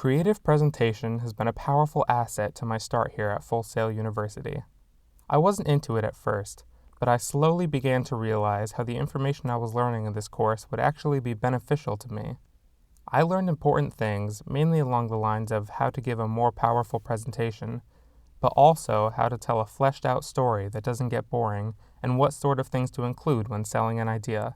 Creative presentation has been a powerful asset to my start here at Full Sail University. I wasn't into it at first, but I slowly began to realize how the information I was learning in this course would actually be beneficial to me. I learned important things, mainly along the lines of how to give a more powerful presentation, but also how to tell a fleshed out story that doesn't get boring and what sort of things to include when selling an idea.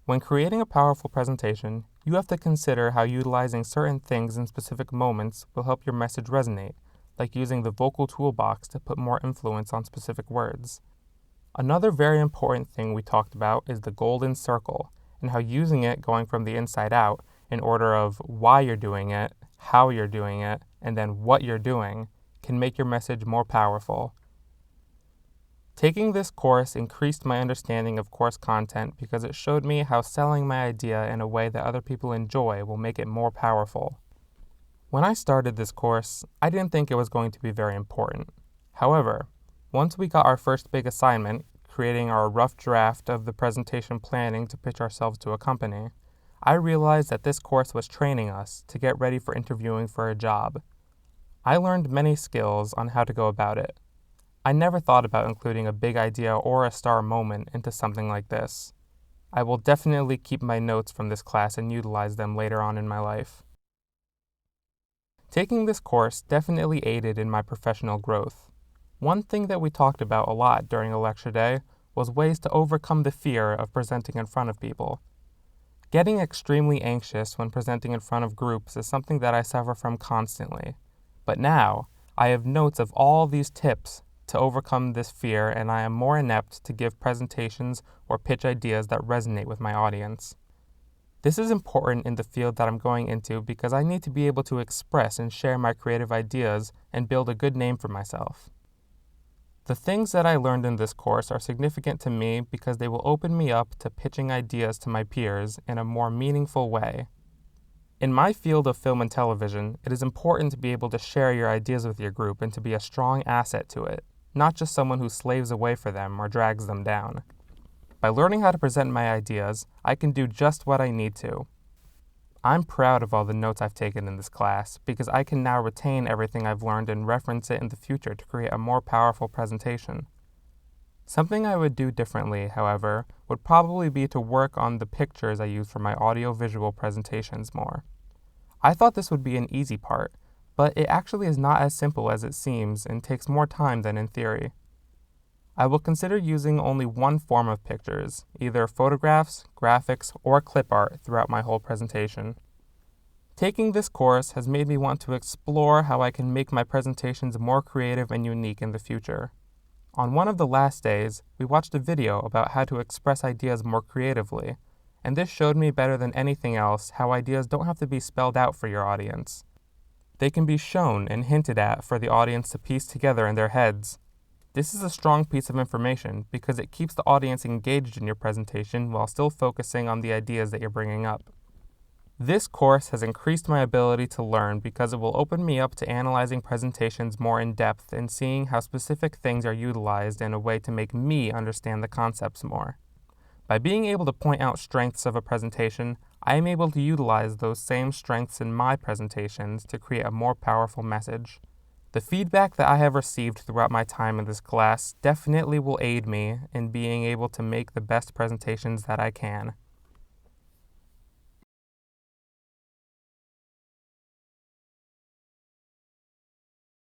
When creating a powerful presentation, you have to consider how utilizing certain things in specific moments will help your message resonate, like using the vocal toolbox to put more influence on specific words. Another very important thing we talked about is the golden circle, and how using it going from the inside out in order of why you're doing it, how you're doing it, and then what you're doing can make your message more powerful. Taking this course increased my understanding of course content because it showed me how selling my idea in a way that other people enjoy will make it more powerful. When I started this course, I didn't think it was going to be very important. However, once we got our first big assignment, creating our rough draft of the presentation planning to pitch ourselves to a company, I realized that this course was training us to get ready for interviewing for a job. I learned many skills on how to go about it. I never thought about including a big idea or a star moment into something like this. I will definitely keep my notes from this class and utilize them later on in my life. Taking this course definitely aided in my professional growth. One thing that we talked about a lot during a lecture day was ways to overcome the fear of presenting in front of people. Getting extremely anxious when presenting in front of groups is something that I suffer from constantly. But now, I have notes of all these tips to overcome this fear, and I am more inept to give presentations or pitch ideas that resonate with my audience. This is important in the field that I'm going into because I need to be able to express and share my creative ideas and build a good name for myself. The things that I learned in this course are significant to me because they will open me up to pitching ideas to my peers in a more meaningful way. In my field of film and television, it is important to be able to share your ideas with your group and to be a strong asset to it, not just someone who slaves away for them or drags them down. By learning how to present my ideas, I can do just what I need to. I'm proud of all the notes I've taken in this class because I can now retain everything I've learned and reference it in the future to create a more powerful presentation. Something I would do differently, however, would probably be to work on the pictures I use for my audio-visual presentations more. I thought this would be an easy part, but it actually is not as simple as it seems and takes more time than in theory. I will consider using only one form of pictures, either photographs, graphics, or clip art throughout my whole presentation. Taking this course has made me want to explore how I can make my presentations more creative and unique in the future. On one of the last days, we watched a video about how to express ideas more creatively, and this showed me better than anything else how ideas don't have to be spelled out for your audience. They can be shown and hinted at for the audience to piece together in their heads. This is a strong piece of information because it keeps the audience engaged in your presentation while still focusing on the ideas that you're bringing up. This course has increased my ability to learn because it will open me up to analyzing presentations more in depth and seeing how specific things are utilized in a way to make me understand the concepts more. By being able to point out strengths of a presentation, I am able to utilize those same strengths in my presentations to create a more powerful message. The feedback that I have received throughout my time in this class definitely will aid me in being able to make the best presentations that I can.